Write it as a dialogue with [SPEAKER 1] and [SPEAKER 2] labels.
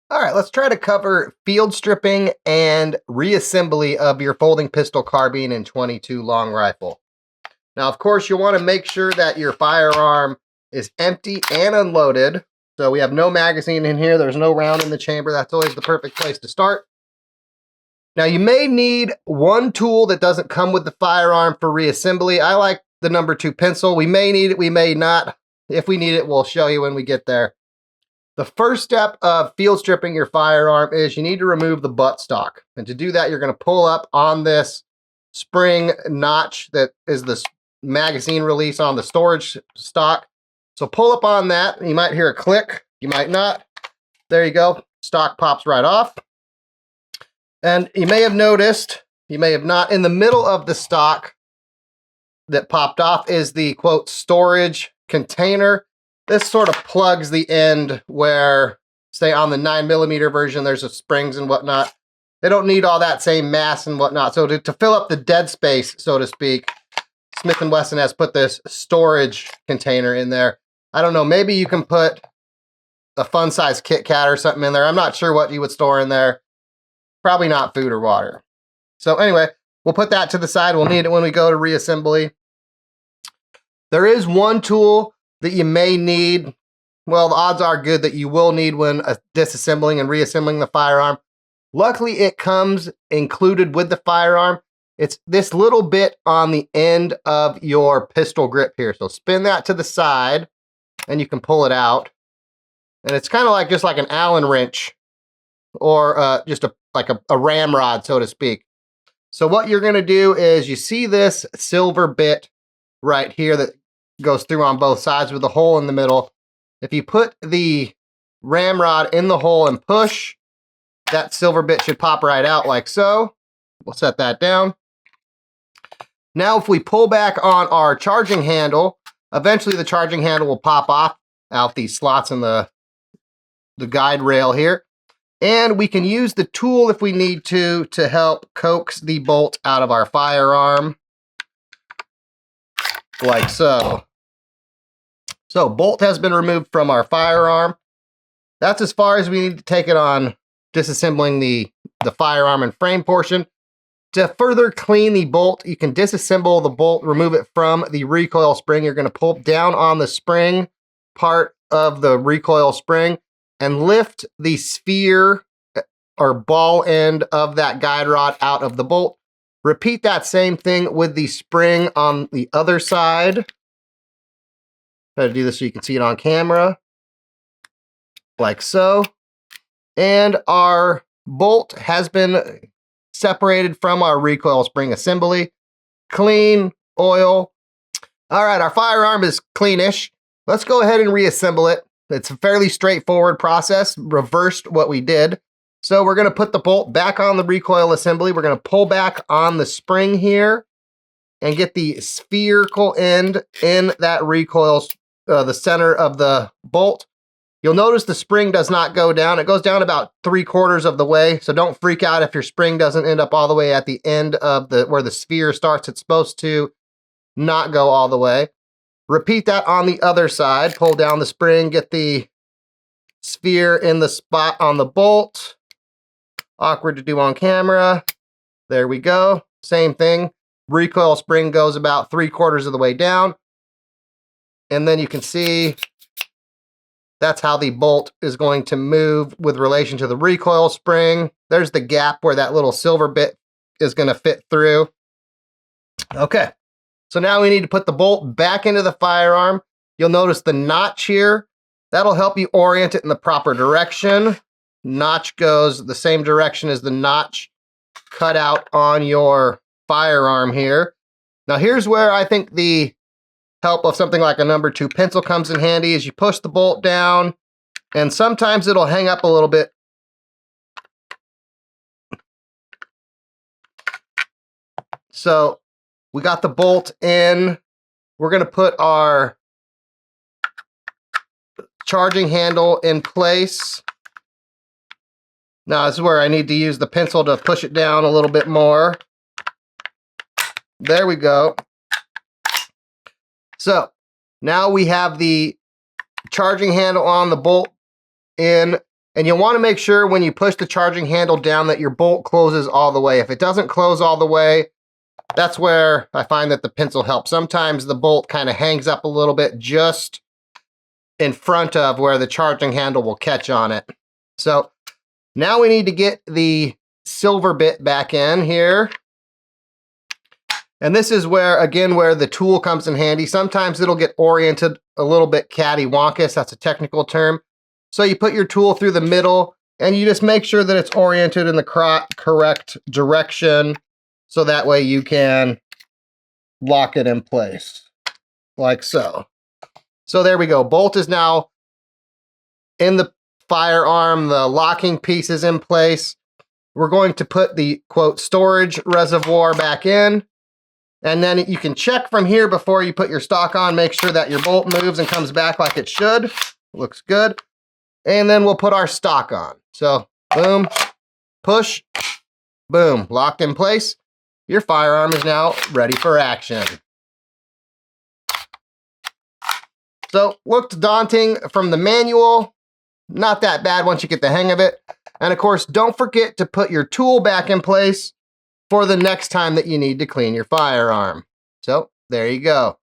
[SPEAKER 1] All right, let's try to cover field stripping and reassembly of your folding pistol carbine and 22 long rifle. Now, of course, you'll want to make sure that your firearm is empty and unloaded. So we have no magazine in here. There's no round in the chamber. That's always the perfect place to start. Now, you may need one tool that doesn't come with the firearm for reassembly. I like the number 2 pencil. We may need it, we may not. If we need it, we'll show you when we get there. The first step of field stripping your firearm is you need to remove the buttstock. And to do that, you're going to pull up on this spring notch that is the magazine release on the storage stock. So pull up on that. You might hear a click. You might not. There you go. Stock pops right off. And you may have noticed, you may have not, in the middle of the stock that popped off is the, quote, storage container. This sort of plugs the end where, say on the 9mm version, there's a springs and whatnot. They don't need all that same mass and whatnot. So to fill up the dead space, so to speak, Smith & Wesson has put this storage container in there. I don't know, maybe you can put a fun-sized Kit Kat or something in there. I'm not sure what you would store in there. Probably not food or water. So anyway, we'll put that to the side. We'll need it when we go to reassembly. There is one tool that you may need. Well, the odds are good that you will need when disassembling and reassembling the firearm. Luckily, it comes included with the firearm. It's this little bit on the end of your pistol grip here. So spin that to the side and you can pull it out. And it's kind of like just like an Allen wrench or just like a ramrod, so to speak. So what you're going to do is you see this silver bit right here that goes through on both sides with a hole in the middle. If you put the ramrod in the hole and push, that silver bit should pop right out like so. We'll set that down. Now, if we pull back on our charging handle, eventually the charging handle will pop off out these slots in the guide rail here. And we can use the tool if we need to help coax the bolt out of our firearm, like so. So, bolt has been removed from our firearm. That's as far as we need to take it on disassembling the firearm and frame portion. To further clean the bolt, you can disassemble the bolt, remove it from the recoil spring. You're going to pull down on the spring part of the recoil spring and lift the sphere or ball end of that guide rod out of the bolt. Repeat that same thing with the spring on the other side. Try to do this so you can see it on camera, like so. And our bolt has been separated from our recoil spring assembly. Clean, oil. All right, our firearm is cleanish. Let's go ahead and reassemble it. It's a fairly straightforward process, reversed what we did. So we're going to put the bolt back on the recoil assembly. We're going to pull back on the spring here and get the spherical end in that recoil, the center of the bolt. You'll notice the spring does not go down. It goes down about 3/4 of the way. So don't freak out if your spring doesn't end up all the way at the end of where the sphere starts. It's supposed to not go all the way. Repeat that on the other side. Pull down the spring, get the sphere in the spot on the bolt. Awkward to do on camera. There we go. Same thing. Recoil spring goes about 3/4 of the way down. And then you can see that's how the bolt is going to move with relation to the recoil spring. There's the gap where that little silver bit is going to fit through. Okay. So now we need to put the bolt back into the firearm. You'll notice the notch here. That'll help you orient it in the proper direction. Notch goes the same direction as the notch cut out on your firearm here. Now here's where I think the help of something like a number 2 pencil comes in handy. Is you push the bolt down and sometimes it'll hang up a little bit. So we got the bolt in. We're going to put our charging handle in place. Now this is where I need to use the pencil to push it down a little bit more. There we go. So now we have the charging handle on the bolt in And you want to make sure when you push the charging handle down that your bolt closes all the way. If it doesn't close all the way, that's where I find that the pencil helps. Sometimes the bolt kind of hangs up a little bit just in front of where the charging handle will catch on it. So now we need to get the silver bit back in here. And this is where, again, where the tool comes in handy. Sometimes it'll get oriented a little bit cattywampus. That's a technical term. So you put your tool through the middle and you just make sure that it's oriented in the correct direction. So that way you can lock it in place like so. So there we go. Bolt is now in the firearm. The locking piece is in place. We're going to put the, quote, storage reservoir back in. And then you can check from here before you put your stock on. Make sure that your bolt moves and comes back like it should. Looks good. And then we'll put our stock on. So, boom, push, boom, locked in place. Your firearm is now ready for action. So, looked daunting from the manual. Not that bad once you get the hang of it. And of course, don't forget to put your tool back in place for the next time that you need to clean your firearm. So, there you go.